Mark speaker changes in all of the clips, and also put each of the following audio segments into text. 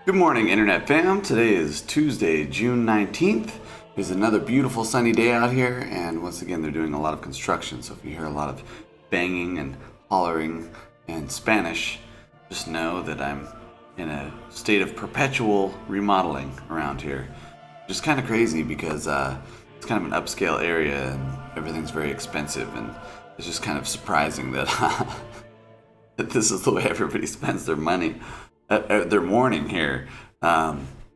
Speaker 1: Good morning, Internet fam. Today is Tuesday, June 19th. It's another beautiful sunny day out here, and once again, they're doing a lot of construction. So if you hear a lot of banging and hollering and Spanish, just know that I'm in a state of perpetual remodeling around here. Just kind of crazy because it's kind of an upscale area and everything's very expensive, and it's just kind of surprising that, that this is the way everybody spends their money. Their morning here,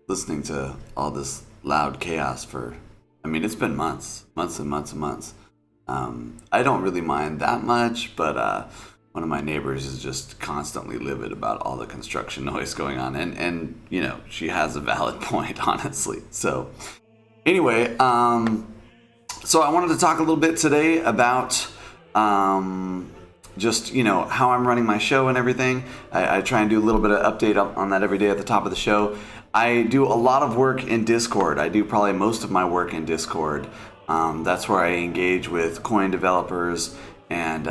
Speaker 1: listening to all this loud chaos it's been months and months. I don't really mind that much, but one of my neighbors is just constantly livid about all the construction noise going on, and you know, she has a valid point, honestly. So anyway, so I wanted to talk a little bit today about just, you know, how I'm running my show and everything. I try and do a little bit of update on that every day at the top of the show. I do a lot of work in Discord. I do probably most of my work in Discord. That's where I engage with coin developers, and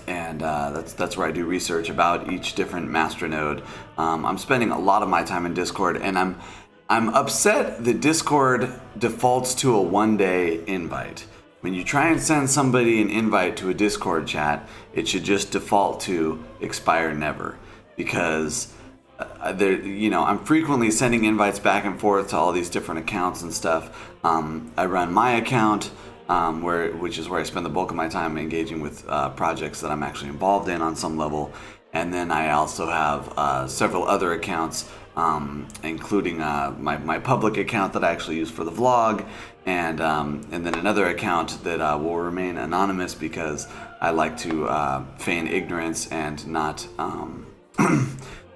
Speaker 1: that's where I do research about each different masternode. I'm spending a lot of my time in Discord, and I'm upset that Discord defaults to a one-day invite. When you try and send somebody an invite to a Discord chat, it should just default to expire never, because I'm frequently sending invites back and forth to all these different accounts and stuff. I run my account, which is where I spend the bulk of my time engaging with projects that I'm actually involved in on some level, and then I also have several other accounts, including my public account that I actually use for the vlog, and then another account that will remain anonymous because I like to feign ignorance and not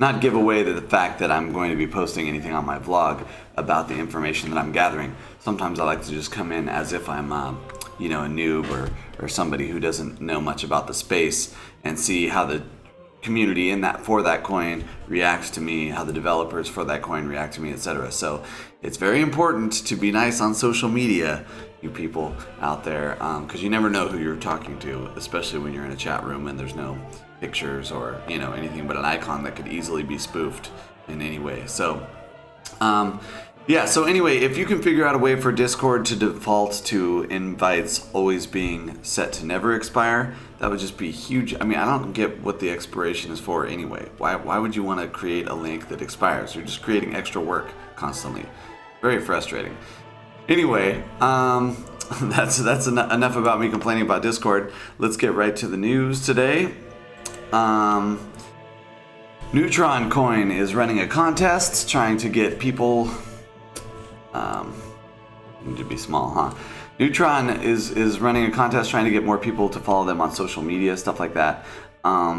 Speaker 1: not give away the fact that I'm going to be posting anything on my vlog about the information that I'm gathering. Sometimes I like to just come in as if I'm a noob or somebody who doesn't know much about the space, and see how the community for that coin reacts to me, how the developers for that coin react to me, etc. So it's very important to be nice on social media, you people out there, because you never know who you're talking to, especially when you're in a chat room and there's no pictures or anything but an icon that could easily be spoofed in any way. So so anyway, if you can figure out a way for Discord to default to invites always being set to never expire, that would just be huge. I mean, I don't get what the expiration is for anyway. Why would you want to create a link that expires? You're just creating extra work constantly. Very frustrating. Anyway, that's enough about me complaining about Discord. Let's get right to the news today. Neutron Coin is running a contest trying to get people. Need to be small, huh? Neutron is running a contest trying to get more people to follow them on social media, stuff like that.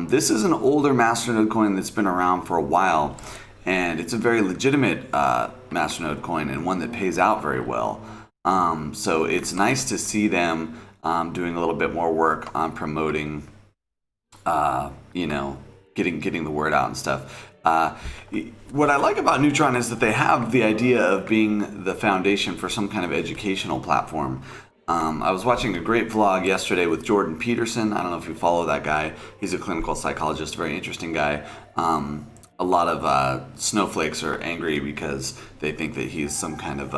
Speaker 1: This is an older masternode coin that's been around for a while, and it's a very legitimate masternode coin, and one that pays out very well. So it's nice to see them doing a little bit more work on promoting, getting the word out and stuff. What I like about Neutron is that they have the idea of being the foundation for some kind of educational platform. I was watching a great vlog yesterday with Jordan Peterson. I don't know if you follow that guy. He's a clinical psychologist, very interesting guy. A lot of snowflakes are angry because they think that he's some kind of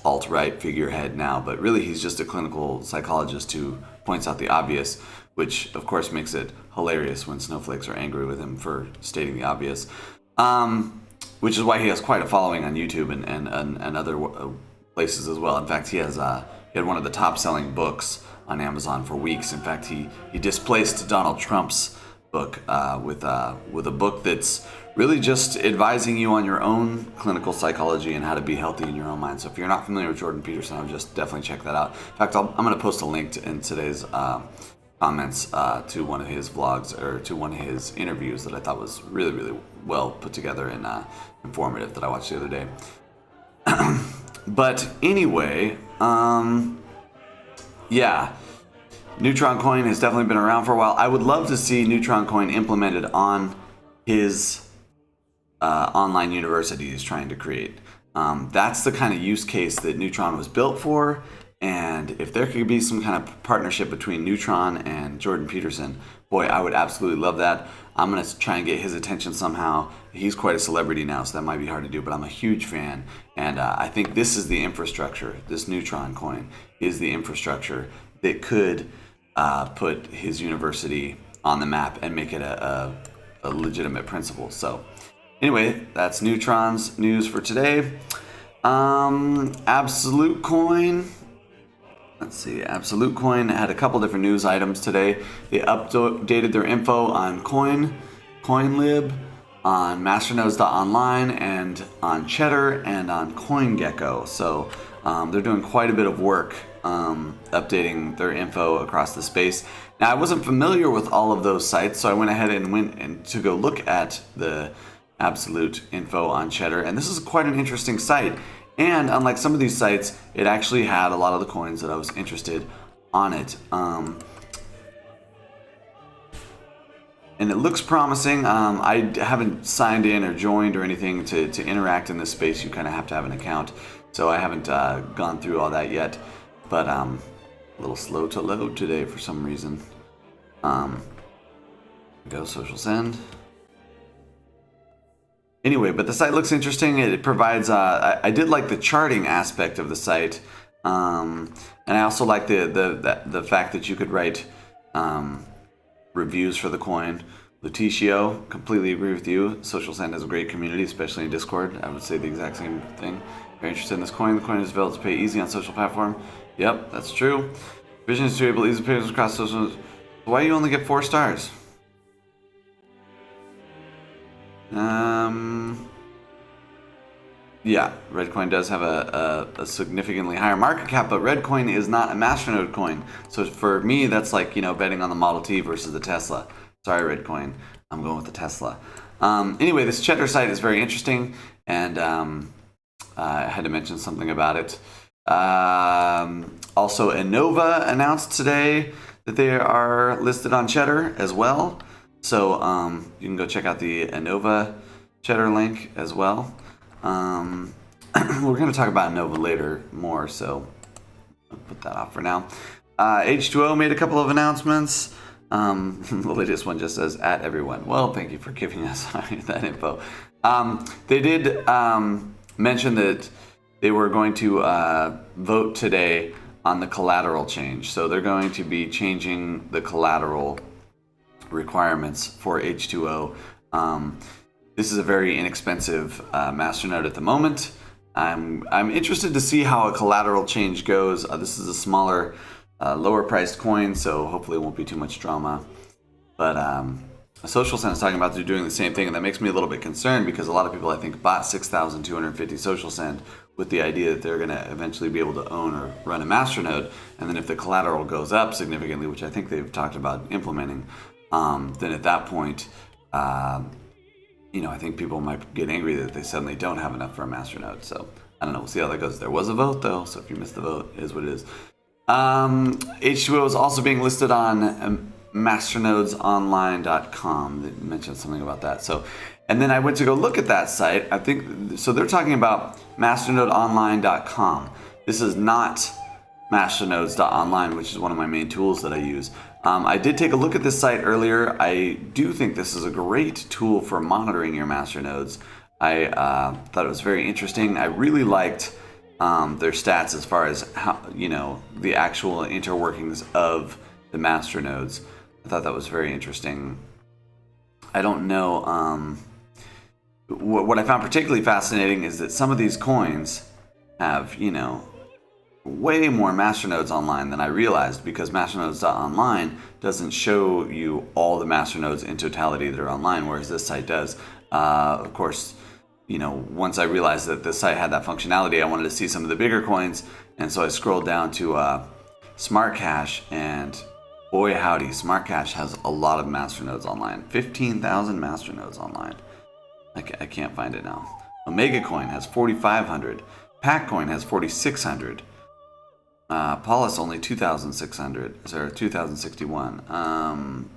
Speaker 1: alt-right figurehead now, but really he's just a clinical psychologist who points out the obvious, which of course makes it hilarious when snowflakes are angry with him for stating the obvious, which is why he has quite a following on YouTube and other places as well. In fact, he had one of the top selling books on Amazon for weeks. In fact, he displaced Donald Trump's book with a book that's really just advising you on your own clinical psychology and how to be healthy in your own mind. So if you're not familiar with Jordan Peterson, I would just definitely check that out. In fact, I'm going to post a link in today's comments to one of his vlogs, or to one of his interviews that I thought was really, really well put together and informative, that I watched the other day. But anyway, Neutron Coin has definitely been around for a while. I would love to see Neutron Coin implemented on his online university he's trying to create. That's the kind of use case that Neutron was built for. And if there could be some kind of partnership between Neutron and Jordan Peterson, boy, I would absolutely love that. I'm going to try and get his attention somehow. He's quite a celebrity now, so that might be hard to do, but I'm a huge fan. And I think this is the infrastructure. This Neutron coin is the infrastructure that could put his university on the map and make it a legitimate principle. So anyway, that's Neutron's news for today. Absolute Coin. Let's see, Absolute Coin had a couple different news items today. They updated their info on CoinLib, on masternodes.online, and on Cheddar, and on CoinGecko. So they're doing quite a bit of work updating their info across the space. Now, I wasn't familiar with all of those sites, so I went ahead and went to go look at the Absolute info on Cheddar, and this is quite an interesting site. And unlike some of these sites, it actually had a lot of the coins that I was interested on it. And it looks promising. I haven't signed in or joined or anything to interact in this space. You kind of have to have an account. So I haven't gone through all that yet. But a little slow to load today for some reason. Go social send. Anyway, but the site looks interesting. It provides, I did like the charting aspect of the site. And I also like the fact that you could write reviews for the coin. Leticio, completely agree with you. Social Send has a great community, especially in Discord. I would say the exact same thing. Very interested in this coin. The coin is available to pay easy on social platform. Yep, that's true. Vision is to able to easily pay across social. Why do you only get 4 stars? Yeah, Redcoin does have a significantly higher market cap, but Redcoin is not a MasterNode coin. So for me, that's like, you know, betting on the Model T versus the Tesla. Sorry, Redcoin. I'm going with the Tesla. Anyway, this Cheddar site is very interesting, and I had to mention something about it. Also, Innova announced today that they are listed on Cheddar as well. So you can go check out the Innova Cheddar link as well. We're going to talk about Innova later more, so I'll put that off for now. H2O made a couple of announcements. The latest one just says, at everyone. Well, thank you for giving us that info. They did mention that they were going to vote today on the collateral change. So they're going to be changing the collateral requirements for H2O. This is a very inexpensive masternode at the moment. I'm interested to see how a collateral change goes. This is a smaller, lower priced coin, so hopefully it won't be too much drama. But Social Send is talking about they're doing the same thing, and that makes me a little bit concerned because a lot of people, I think, bought 6,250 Social Send with the idea that they're going to eventually be able to own or run a masternode. And then if the collateral goes up significantly, which I think they've talked about implementing, then at that point, you know, I think people might get angry that they suddenly don't have enough for a masternode. So I don't know. We'll see how that goes. There was a vote, though, so if you missed the vote, it is what it is. H2O is also being listed on masternodes.online.com. They mentioned something about that. So, and then I went to go look at that site. I think so. They're talking about masternodeonline.com. This is not masternodes.online, which is one of my main tools that I use. I did take a look at this site earlier. I do think this is a great tool for monitoring your masternodes. I thought it was very interesting. I really liked their stats as far as how, you know, the actual interworkings of the masternodes. I thought that was very interesting. I don't know. What I found particularly fascinating is that some of these coins have, you know, way more masternodes online than I realized, because masternodes.online doesn't show you all the masternodes in totality that are online, whereas this site does. Of course, you know, once I realized that this site had that functionality, I wanted to see some of the bigger coins, and so I scrolled down to Smart Cash, and boy howdy, Smart Cash has a lot of masternodes online. 15,000 masternodes online. I can't find it now. Omega Coin has 4,500. Packcoin has 4,600. Paulus only 2,600. Sorry, 2,061.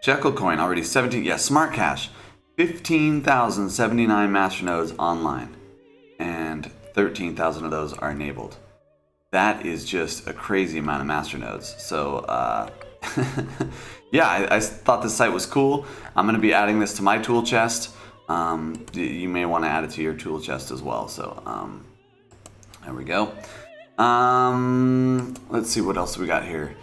Speaker 1: Jekyll Coin already 17. Yeah, Smart Cash, 15,079 masternodes online, and 13,000 of those are enabled. That is just a crazy amount of masternodes. So yeah, I thought this site was cool. I'm going to be adding this to my tool chest. You may want to add it to your tool chest as well. So there we go. Let's see what else we got here.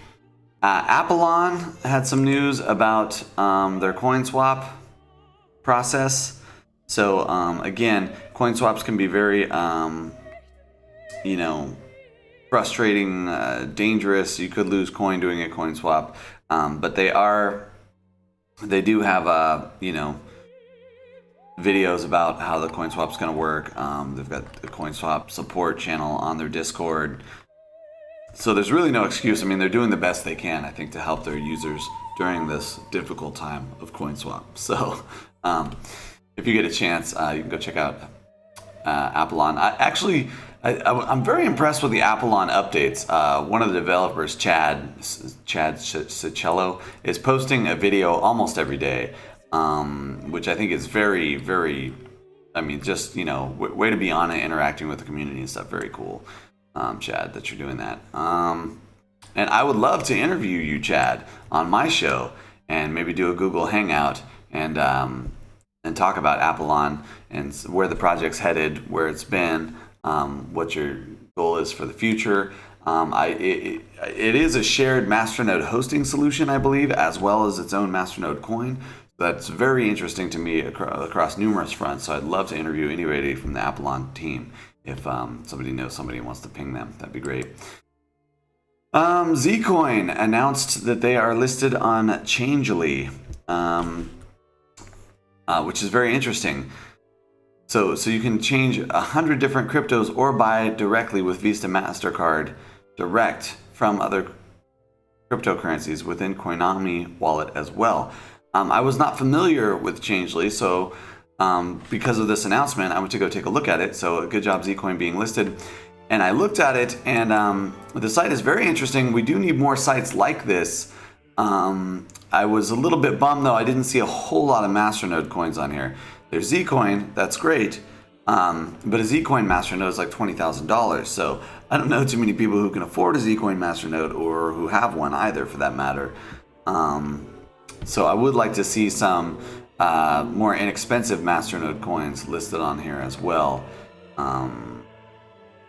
Speaker 1: Apollon had some news about their coin swap process. So again, coin swaps can be very, you know, frustrating, dangerous. You could lose coin doing a coin swap, but they do have you know, videos about how the coin swap's going to work. They've got the coin swap support channel on their Discord. So there's really no excuse. I mean, they're doing the best they can, I think, to help their users during this difficult time of coin swap. So if you get a chance, you can go check out Apollon. I'm very impressed with the Apollon updates. One of the developers, Chad Cicello, is posting a video almost every day, which I think is very, very, I mean, just, you know, way to be on it, interacting with the community and stuff. Very cool, Chad, that you're doing that. And I would love to interview you, Chad, on my show and maybe do a Google Hangout and talk about Apollon and where the project's headed, where it's been, what your goal is for the future. It is a shared MasterNode hosting solution, I believe, as well as its own MasterNode coin. That's very interesting to me across numerous fronts. So I'd love to interview anybody from the Apollon team. If somebody knows somebody and wants to ping them, that'd be great. Zcoin announced that they are listed on Changelly, which is very interesting. So you can change 100 different cryptos or buy directly with Visa MasterCard direct from other cryptocurrencies within Coinomi wallet as well. I was not familiar with Changelly, so because of this announcement, I went to go take a look at it. So good job, Zcoin being listed. And I looked at it, and the site is very interesting. We do need more sites like this. I was a little bit bummed, though. I didn't see a whole lot of MasterNode coins on here. There's Zcoin, that's great, but a Zcoin MasterNode is like $20,000. So I don't know too many people who can afford a Zcoin MasterNode or who have one either, for that matter. So I would like to see some more inexpensive MasterNode coins listed on here as well.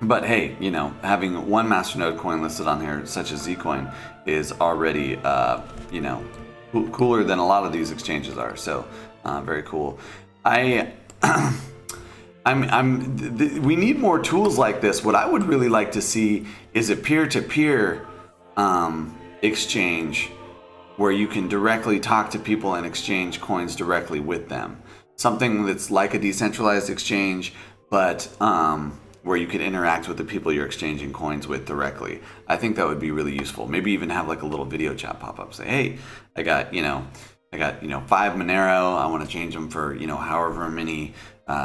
Speaker 1: But hey, you know, having one MasterNode coin listed on here, such as Zcoin, is already, you know, cooler than a lot of these exchanges are. So very cool. We need more tools like this. What I would really like to see is a peer-to-peer exchange where you can directly talk to people and exchange coins directly with them. Something that's like a decentralized exchange, but where you could interact with the people you're exchanging coins with directly. I think that would be really useful. Maybe even have like a little video chat pop up. Say, hey, I got 5 Monero. I want to change them for, you know, however many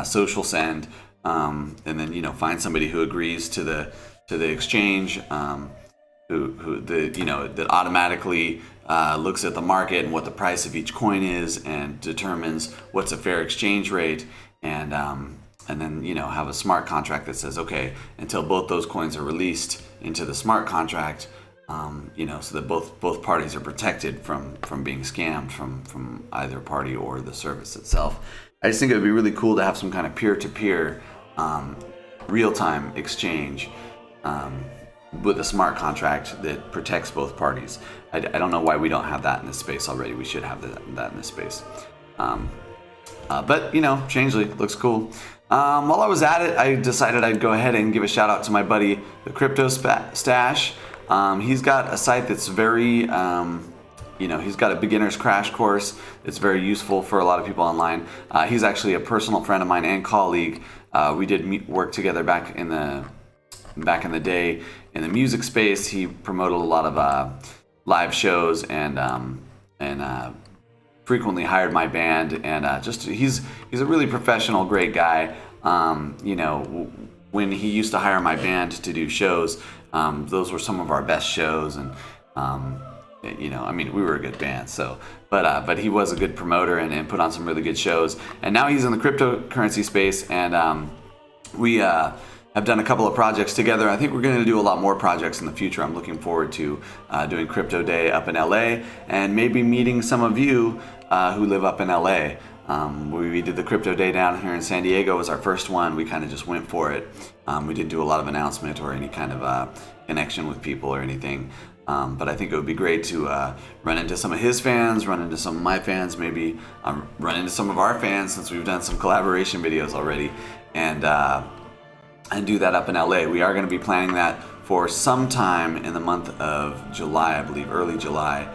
Speaker 1: social send, and then, you know, find somebody who agrees to the exchange, that automatically looks at the market and what the price of each coin is and determines what's a fair exchange rate, and then, you know, have a smart contract that says, okay, until both those coins are released into the smart contract, you know, so that both parties are protected from being scammed from either party or the service itself. I just think it would be really cool to have some kind of peer-to-peer real-time exchange with a smart contract that protects both parties. I don't know why we don't have that in this space already. We should have that in this space. But, you know, Changelly looks cool. While I was at it, I decided I'd go ahead and give a shout out to my buddy, the Crypto Stash. He's got a site that's very, you know, he's got a beginner's crash course that's very useful for a lot of people online. He's actually a personal friend of mine and colleague. We did work together back in the day in the music space. He promoted a lot of live shows and frequently hired my band, and he's a really professional, great guy. You know, when he used to hire my band to do shows, those were some of our best shows, and you know, I mean, we were a good band. So, but he was a good promoter and put on some really good shows. And now he's in the cryptocurrency space, and we have done a couple of projects together. I think we're going to do a lot more projects in the future. I'm looking forward to doing Crypto Day up in LA and maybe meeting some of you who live up in LA. We did the Crypto Day down here in San Diego. It was our first one. We kind of just went for it. We didn't do a lot of announcement or any kind of connection with people or anything. But I think it would be great to run into some of his fans, run into some of my fans, maybe run into some of our fans since we've done some collaboration videos already, and do that up in LA. We are going to be planning that for some time in the month of July, I believe, early July.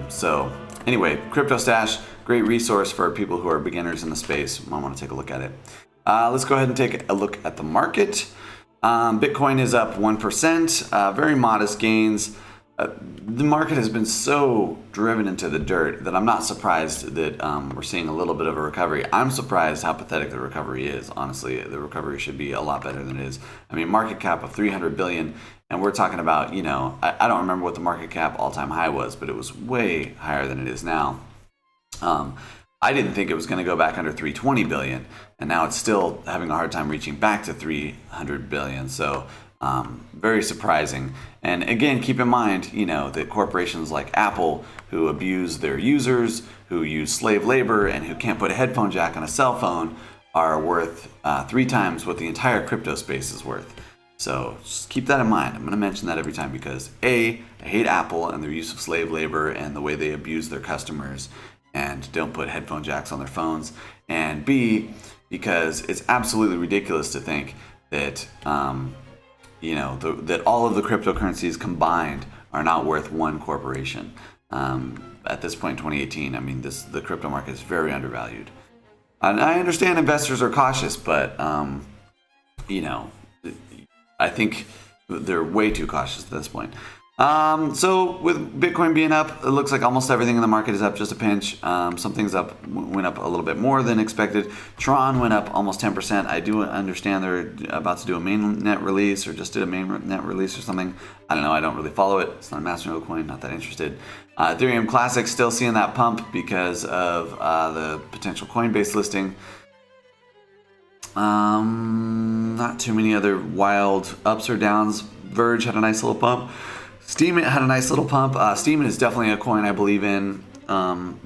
Speaker 1: So anyway, Crypto Stash, great resource for people who are beginners in the space. Might want to take a look at it. Let's go ahead and take a look at the market. Bitcoin is up 1%, very modest gains. The market has been so driven into the dirt that I'm not surprised that we're seeing a little bit of a recovery. I'm surprised how pathetic the recovery is. Honestly, the recovery should be a lot better than it is. I mean, market cap of 300 billion, and we're talking about, you know, I don't remember what the market cap all-time high was, but it was way higher than it is now. I didn't think it was going to go back under 320 billion, and now it's still having a hard time reaching back to 300 billion. So very surprising. And again, keep in mind, you know, that corporations like Apple, who abuse their users, who use slave labor, and who can't put a headphone jack on a cell phone, are worth 3 times what the entire crypto space is worth. So just keep that in mind. I'm going to mention that every time because A, I hate Apple and their use of slave labor and the way they abuse their customers and don't put headphone jacks on their phones, and B, because it's absolutely ridiculous to think that you know, that all of the cryptocurrencies combined are not worth one corporation. At this point in 2018, I mean, the crypto market is very undervalued. And I understand investors are cautious, but you know, I think they're way too cautious at this point. So with Bitcoin being up, it looks like almost everything in the market is up just a pinch. Some things went up a little bit more than expected. Tron went up almost 10%. I do understand they're about to do a mainnet release, or just did a mainnet release or something. I don't know. I don't really follow it. It's not a MasterNode coin. Not that interested. Ethereum Classic still seeing that pump because of the potential Coinbase listing. Not too many other wild ups or downs. Verge had a nice little pump. Steemit had a nice little pump. Steemit is definitely a coin I believe in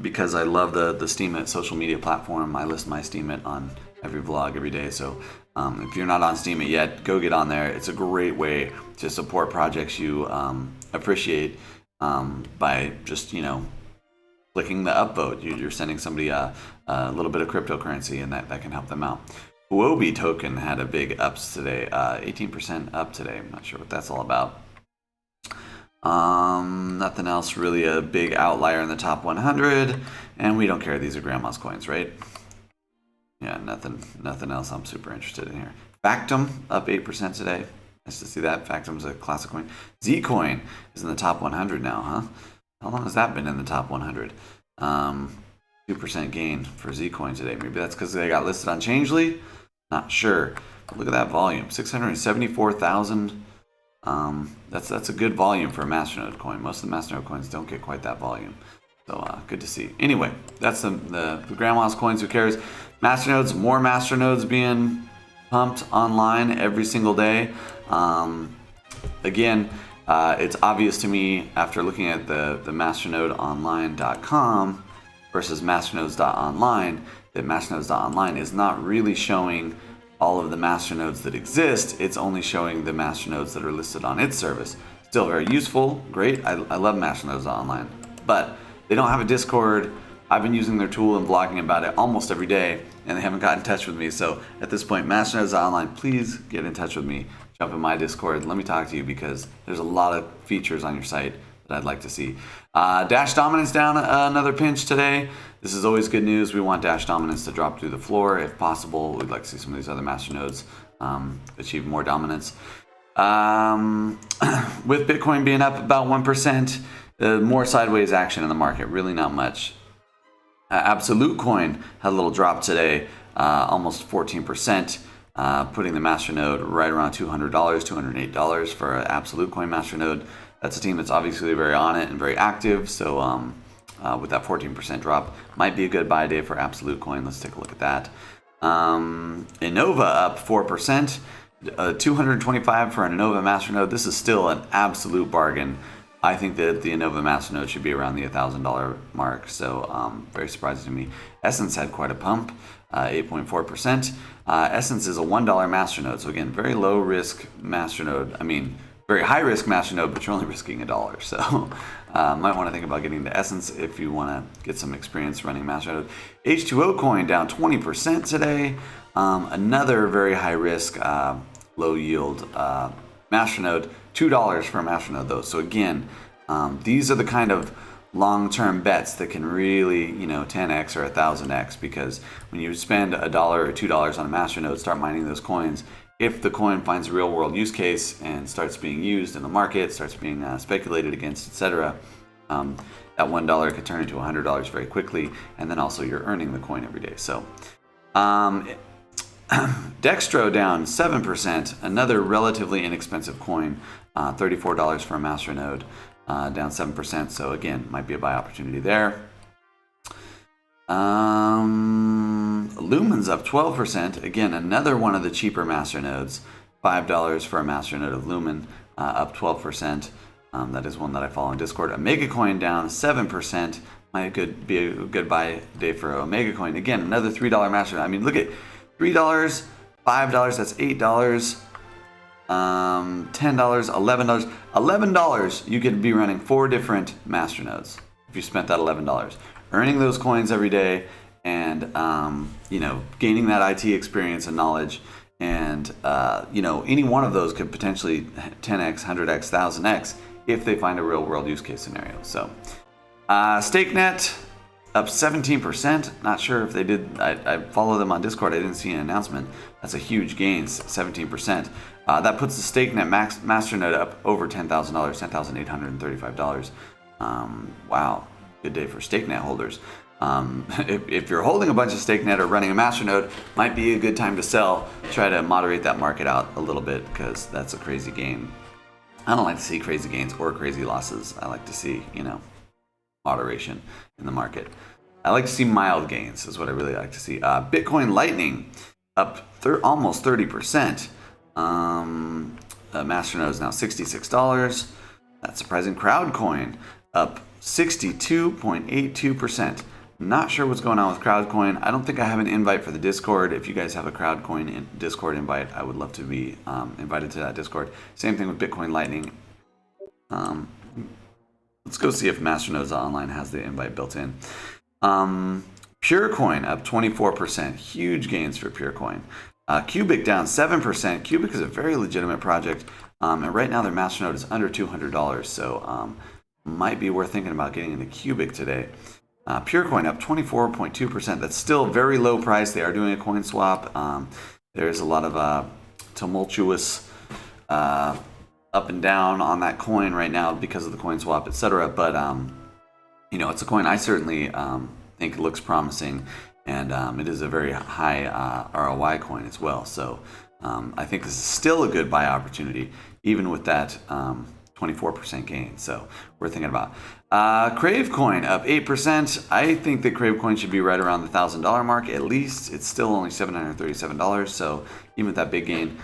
Speaker 1: because I love the Steemit social media platform. I list my Steemit on every vlog every day. So if you're not on Steemit yet, go get on there. It's a great way to support projects you appreciate by just, you know, clicking the upvote. You're sending somebody a little bit of cryptocurrency, and that can help them out. Huobi token had a big ups today, 18% up today. I'm not sure what that's all about. Nothing else really a big outlier in the top 100, and we don't care. These are grandma's coins, right? Yeah, nothing else I'm super interested in here. Factom up 8% today. Nice to see that. Factom's a classic coin. Zcoin is in the top 100 now, huh? How long has that been in the top 100? 2% gain for Zcoin today. Maybe that's because they got listed on Changely. Not sure. But look at that volume, 674,000. That's a good volume for a MasterNode coin. Most of the MasterNode coins don't get quite that volume. So good to see. Anyway, that's the grandma's coins. Who cares? MasterNodes, more MasterNodes being pumped online every single day. Again, it's obvious to me after looking at the masternodeonline.com versus masternodes.online that masternodes.online is not really showing all of the masternodes that exist. It's only showing the masternodes that are listed on its service. Still very useful, great. I love masternodes.online, but they don't have a Discord. I've been using their tool and blogging about it almost every day, and they haven't gotten in touch with me. So at this point, masternodes.online, please get in touch with me. Jump in my Discord. Let me talk to you because there's a lot of features on your site that I'd like to see. Dash dominance down another pinch today. This is always good news. We want Dash dominance to drop through the floor if possible. We'd like to see some of these other masternodes achieve more dominance. With Bitcoin being up about 1%, more sideways action in the market. Really not much. Absolute Coin had a little drop today, almost 14%, putting the masternode right around $200, $208 for an Absolute Coin masternode. That's a team that's obviously very on it and very active. So with that 14% drop, might be a good buy day for Absolute Coin. Let's take a look at that. Innova up 4%. $225 for an Innova Masternode. This is still an absolute bargain. I think that the Innova Masternode should be around the $1,000 mark, so very surprising to me. Essence had quite a pump, 8.4%. Essence is a $1 Masternode, so again, very low risk Masternode. I mean, very high risk Masternode, but you're only risking $1, so might want to think about getting to Essence if you want to get some experience running Masternode. H2O coin down 20% today. Another very high risk, low yield Masternode. $2 for a Masternode though. So again, these are the kind of long-term bets that can really, 10x or 1,000x, because when you spend $1 or $2 on a Masternode, start mining those coins. If the coin finds a real-world use case and starts being used in the market, starts being speculated against, etc., that $1 could turn into $100 very quickly, and then also you're earning the coin every day. So, Dextro down 7%, another relatively inexpensive coin, $34 for a Masternode, down 7%. So again, might be a buy opportunity there. Lumen's up 12%. Again, another one of the cheaper Masternodes. $5 for a Masternode of Lumen, up 12%. That is one that I follow on Discord. Omega Coin down 7%. Might be a good buy day for Omega Coin. Again, another $3 Masternode. I mean, look at $3, $5, that's $8. $10, $11. $11, you could be running 4 different Masternodes if you spent that $11. Earning those coins every day and, gaining that IT experience and knowledge. And, any one of those could potentially 10x, 100x, 1000x if they find a real world use case scenario. So, StakeNet up 17%. Not sure if they did. I follow them on Discord. I didn't see an announcement. That's a huge gain, 17%. That puts the StakeNet Masternode up over $10,000, $10,835. Wow, good day for StakeNet holders. If you're holding a bunch of StakeNet or running a Masternode, might be a good time to sell. Try to moderate that market out a little bit, because that's a crazy gain. I don't like to see crazy gains or crazy losses. I like to see, moderation in the market. I like to see mild gains is what I really like to see. Bitcoin Lightning up almost 30%. Masternode is now $66. That's surprising. Crowdcoin up 62.82%. Not sure what's going on with Crowdcoin. I don't think I have an invite for the Discord. If you guys have a Crowdcoin Discord invite, I would love to be invited to that Discord. Same thing with Bitcoin Lightning. Let's go see if masternodes.online has the invite built in. Purecoin up 24%. Huge gains for Purecoin. Cubic down 7%. Cubic is a very legitimate project. And right now their Masternode is under $200. So might be worth thinking about getting into Cubic today. Purecoin up 24.2%. That's still very low price. They are doing a coin swap. There's a lot of tumultuous up and down on that coin right now because of the coin swap, etc. But it's a coin I certainly think looks promising, and it is a very high ROI coin as well. So I think this is still a good buy opportunity, even with that 24% gain. So we're thinking about Crave Coin up 8%. I think that Crave Coin should be right around the $1,000 mark at least. It's still only $737. So even with that big gain,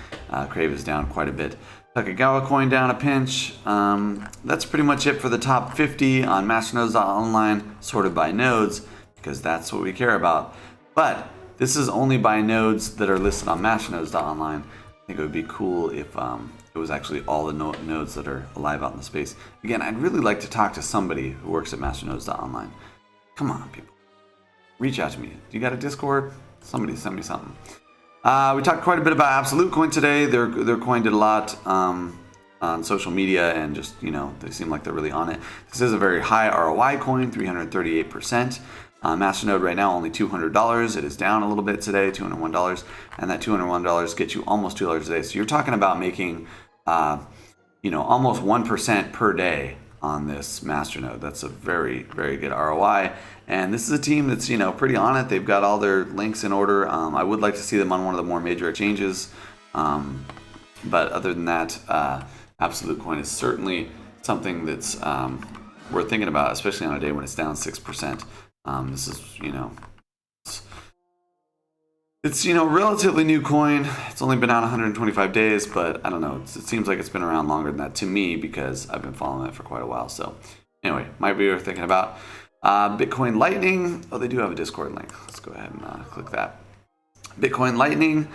Speaker 1: Crave is down quite a bit. Takagawa Coin down a pinch. That's pretty much it for the top 50 on masternodes.online, sorted by nodes, because that's what we care about. But this is only by nodes that are listed on masternodes.online. I think it would be cool if it was actually all the nodes that are alive out in the space. Again, I'd really like to talk to somebody who works at masternodes.online. Come on, people. Reach out to me. Do you got a Discord? Somebody send me something. We talked quite a bit about Absolute Coin today. Their coin did a lot on social media, and just, they seem like they're really on it. This is a very high ROI coin, 338%. Masternode right now only $200. It is down a little bit today, $201, and that $201 gets you almost $2 a day. So you're talking about making, almost 1% per day on this Masternode. That's a very, very good ROI. And this is a team that's, pretty on it. They've got all their links in order. I would like to see them on one of the more major exchanges. But other than that, Absolute Coin is certainly something that's worth thinking about, especially on a day when it's down 6%. This is, It's, you know, relatively new coin. It's only been out 125 days, but I don't know. It seems like it's been around longer than that to me because I've been following it for quite a while. So anyway, might be worth thinking about. Bitcoin Lightning. Oh, they do have a Discord link. Let's go ahead and click that. Bitcoin Lightning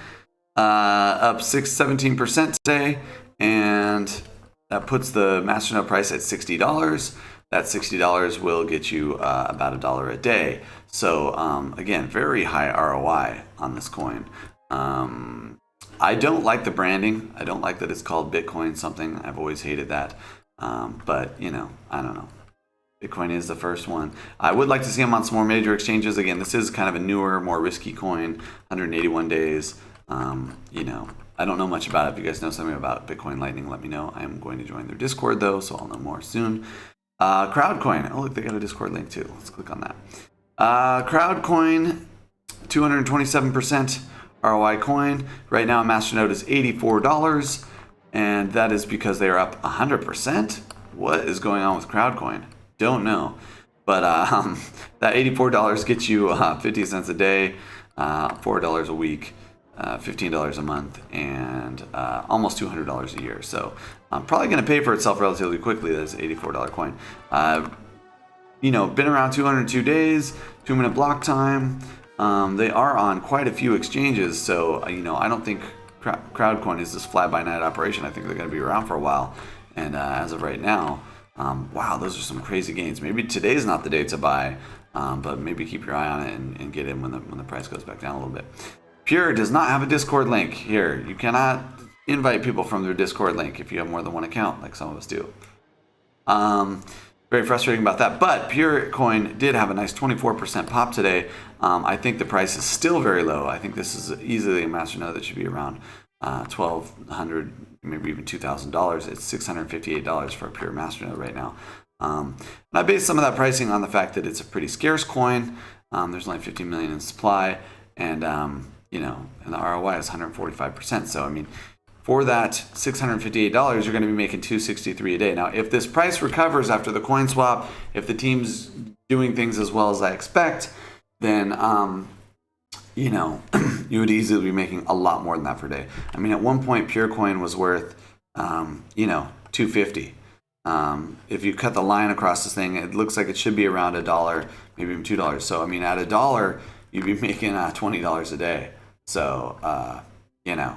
Speaker 1: up 17% today, and that puts the Masternode price at $60. That $60 will get you about $1 a day. So again, very high ROI on this coin. I don't like the branding. I don't like that it's called Bitcoin something. I've always hated that. But, you know, I don't know. Bitcoin is the first one. I would like to see them on some more major exchanges. Again, this is kind of a newer, more risky coin, 181 days. You know, I don't know much about it. If you guys know something about Bitcoin Lightning, let me know. I am going to join their Discord, though, so I'll know more soon. Crowdcoin. Oh, look, they got a Discord link, too. Let's click on that. Crowdcoin, 227% ROI coin. Right now, Masternode is $84, and that is because they are up 100%. What is going on with Crowdcoin? Don't know. But that $84 gets you 50 cents a day, $4 a week, $15 a month, and almost $200 a year. So probably going to pay for itself relatively quickly. That's an $84 coin. You know, been around 202 days, 2-minute block time. They are on quite a few exchanges, so you know, I don't think Crowdcoin is this fly-by-night operation. I think they're going to be around for a while, and as of right now, wow, those are some crazy gains. Maybe today's not the day to buy, but maybe keep your eye on it and get in when the price goes back down a little bit. Pure does not have a Discord link here. You cannot invite people from their Discord link if you have more than one account, like some of us do. Very frustrating about that, but Pure Coin did have a nice 24% pop today. I think the price is still very low. I think this is easily a Masternode that should be around $1,200, maybe even $2,000. It's $658 for a Pure Masternode right now. And I based some of that pricing on the fact that it's a pretty scarce coin. There's only 15 million in supply, and you know, and the ROI is 145%. So I mean, for that $658, you're going to be making $263 a day. Now, if this price recovers after the coin swap, if the team's doing things as well as I expect, then you know, you would easily be making a lot more than that per day. I mean, at one point, Pure Coin was worth, you know, $250. If you cut the line across this thing, it looks like it should be around $1, maybe even $2. So I mean, at $1, you'd be making $20 a day. So you know,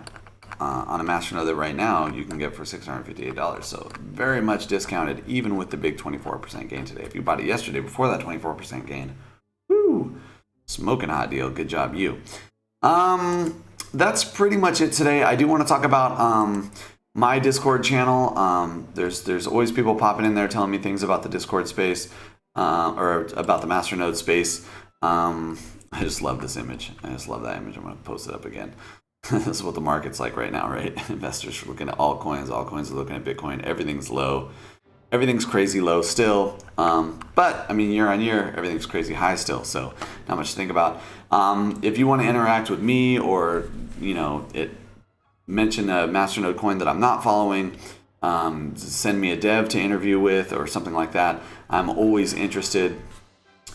Speaker 1: on a Masternode that right now you can get for $658. So very much discounted, even with the big 24% gain today. If you bought it yesterday before that 24% gain, woo, smoking hot deal. Good job, you. That's pretty much it today. I do want to talk about my Discord channel. There's always people popping in there telling me things about the Discord space or about the Masternode space. I just love this image. I just love that image. I'm going to post it up again. This is what the market's like right now, right? Investors are looking at altcoins. Altcoins are looking at Bitcoin. Everything's low. Everything's crazy low still. But, I mean, year on year, everything's crazy high still. So, not much to think about. If you want to interact with me or, you know, mention a Masternode coin that I'm not following, send me a dev to interview with or something like that. I'm always interested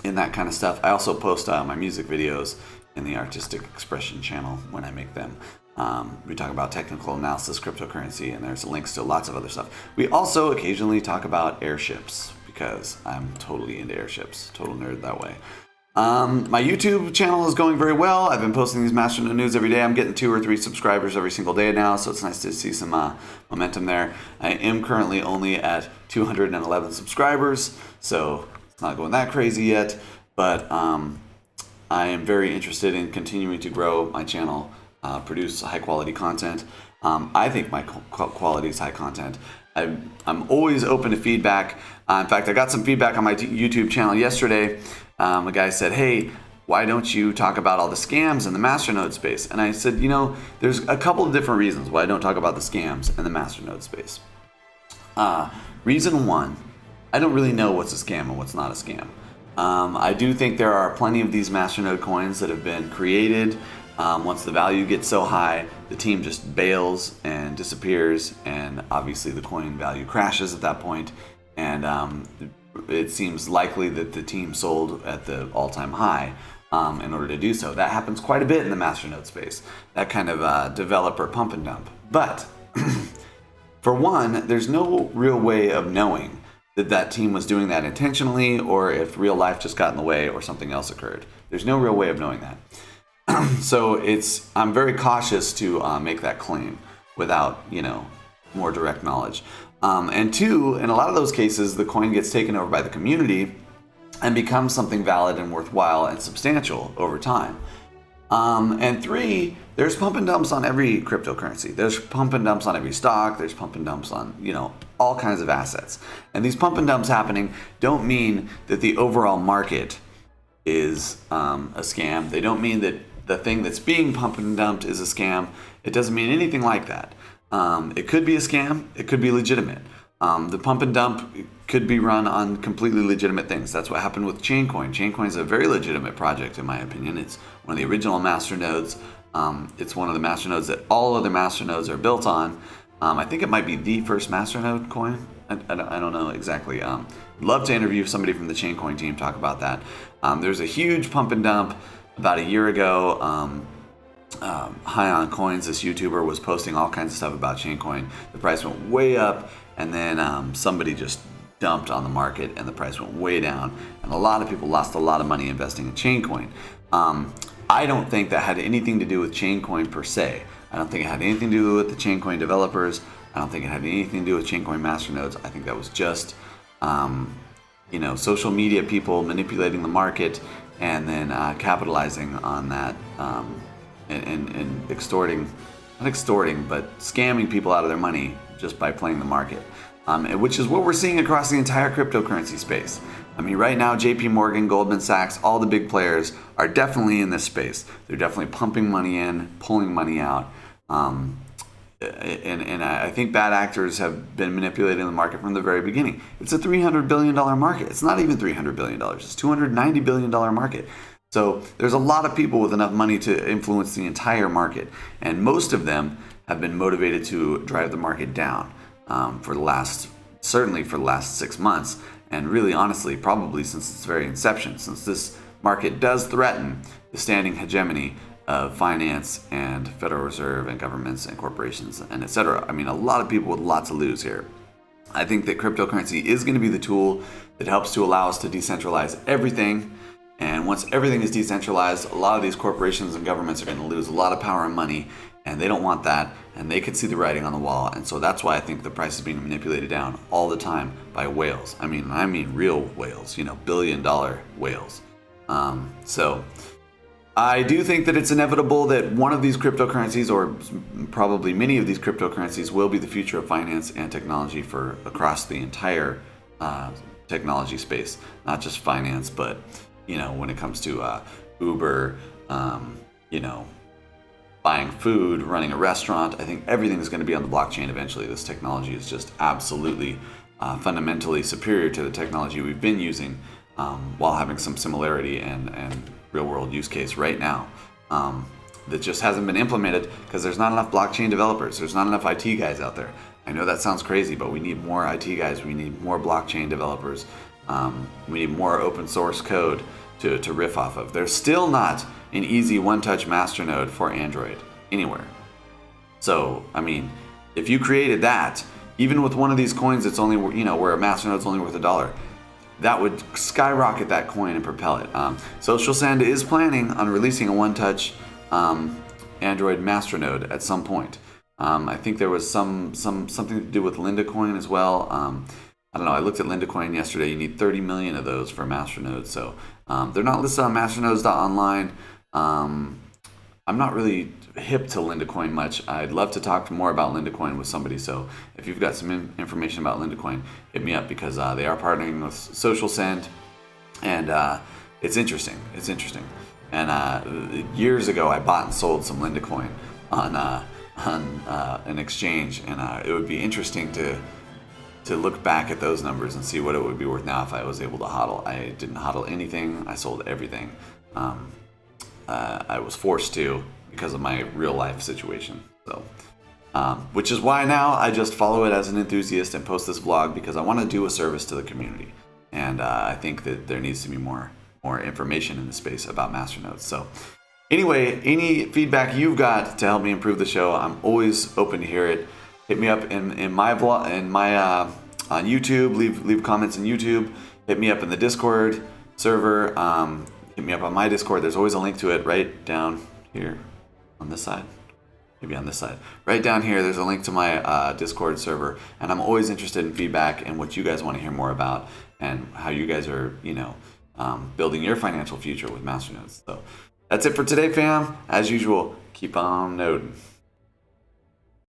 Speaker 1: in that kind of stuff. I also post my music videos in the Artistic Expression channel when I make them. We talk about technical analysis, cryptocurrency, and there's links to lots of other stuff. We also occasionally talk about airships because I'm totally into airships, total nerd that way. My YouTube channel is going very well. I've been posting these MasterNode news every day. I'm getting 2 or 3 subscribers every single day now, so it's nice to see some momentum there. I am currently only at 211 subscribers, so it's not going that crazy yet, but I am very interested in continuing to grow my channel, produce high quality content. I think my quality is high content. I'm always open to feedback. In fact, I got some feedback on my YouTube channel yesterday. A guy said, hey, why don't you talk about all the scams in the Masternode space? And I said, you know, there's a couple of different reasons why I don't talk about the scams in the Masternode space. Reason 1, I don't really know what's a scam and what's not a scam. I do think there are plenty of these Masternode coins that have been created. Once the value gets so high, the team just bails and disappears, and obviously the coin value crashes at that point, and it seems likely that the team sold at the all-time high in order to do so. That happens quite a bit in the masternode space, that kind of developer pump and dump. But for one, there's no real way of knowing that that team was doing that intentionally, or if real life just got in the way or something else occurred. There's no real way of knowing that. So I'm very cautious to make that claim without, more direct knowledge. And two, in a lot of those cases, the coin gets taken over by the community and becomes something valid and worthwhile and substantial over time. And three, there's pump and dumps on every cryptocurrency. There's pump and dumps on every stock. There's pump and dumps on, all kinds of assets. And these pump and dumps happening don't mean that the overall market is a scam. They don't mean that the thing that's being pumped and dumped is a scam. It doesn't mean anything like that. It could be a scam. It could be legitimate. The pump and dump could be run on completely legitimate things. That's what happened with Chaincoin. Chaincoin is a very legitimate project, in my opinion. It's one of the original masternodes. It's one of the masternodes that all other masternodes are built on. I think it might be the first masternode coin. I don't know exactly. Love to interview somebody from the Chaincoin team, talk about that. There's a huge pump and dump about a year ago. High on Coins, this YouTuber, was posting all kinds of stuff about Chaincoin. The price went way up, and then somebody just dumped on the market, and the price went way down, and a lot of people lost a lot of money investing in Chaincoin. I don't think that had anything to do with Chaincoin per se. I don't think it had anything to do with the Chaincoin developers. I don't think it had anything to do with Chaincoin masternodes. I think that was just social media people manipulating the market and then capitalizing on that and not extorting, but scamming people out of their money just by playing the market, which is what we're seeing across the entire cryptocurrency space. I mean, right now, JP Morgan, Goldman Sachs, all the big players are definitely in this space. They're definitely pumping money in, pulling money out. And I think bad actors have been manipulating the market from the very beginning. It's a $300 billion market. It's not even $300 billion. It's a $290 billion market. So there's a lot of people with enough money to influence the entire market. And most of them have been motivated to drive the market down certainly for the last 6 months. And really, honestly, probably since its very inception, since this market does threaten the standing hegemony of finance and Federal Reserve and governments and corporations and etc. I mean, a lot of people with lots to lose here. I think that cryptocurrency is going to be the tool that helps to allow us to decentralize everything. And once everything is decentralized, a lot of these corporations and governments are going to lose a lot of power and money, and they don't want that, and they can see the writing on the wall. And so that's why I think the price is being manipulated down all the time by whales. I mean real whales, billion-dollar whales. So I do think that it's inevitable that one of these cryptocurrencies, or probably many of these cryptocurrencies, will be the future of finance and technology for across the entire technology space, not just finance, but when it comes to Uber, buying food, running a restaurant. I think everything is going to be on the blockchain eventually. This technology is just absolutely fundamentally superior to the technology we've been using, while having some similarity and real world use case right now that just hasn't been implemented because there's not enough blockchain developers. There's not enough IT guys out there. I know that sounds crazy, but we need more IT guys. We need more blockchain developers. We need more open source code to riff off of. There's still not an easy one-touch masternode for Android anywhere. So, I mean, if you created that, even with one of these coins that's only, where a masternode's only worth $1, that would skyrocket that coin and propel it. Social Send is planning on releasing a one-touch Android masternode at some point. I think there was something to do with Linda Coin as well. I don't know. I looked at Linda Coin yesterday. You need 30 million of those for masternode. So they're not listed on masternodes.online. I'm not really hip to Linda Coin much. I'd love to talk more about Linda Coin with somebody. So if you've got some information about Linda Coin, hit me up, because they are partnering with Social Send, and it's interesting. It's interesting. And years ago, I bought and sold some Linda Coin on an exchange, and it would be interesting to look back at those numbers and see what it would be worth now if I was able to hodl. I didn't hodl anything. I sold everything. I was forced to because of my real life situation. So, which is why now I just follow it as an enthusiast and post this vlog, because I want to do a service to the community. And I think that there needs to be more more information in the space about masternodes. So anyway, any feedback you've got to help me improve the show, I'm always open to hear it. Hit me up in my blog, on YouTube. Leave comments in YouTube. Hit me up in the Discord server. Hit me up on my Discord. There's always a link to it right down here on this side. Maybe on this side. Right down here, there's a link to my Discord server, and I'm always interested in feedback and what you guys want to hear more about, and how you guys are, building your financial future with masternodes. So that's it for today, fam. As usual, keep on noding.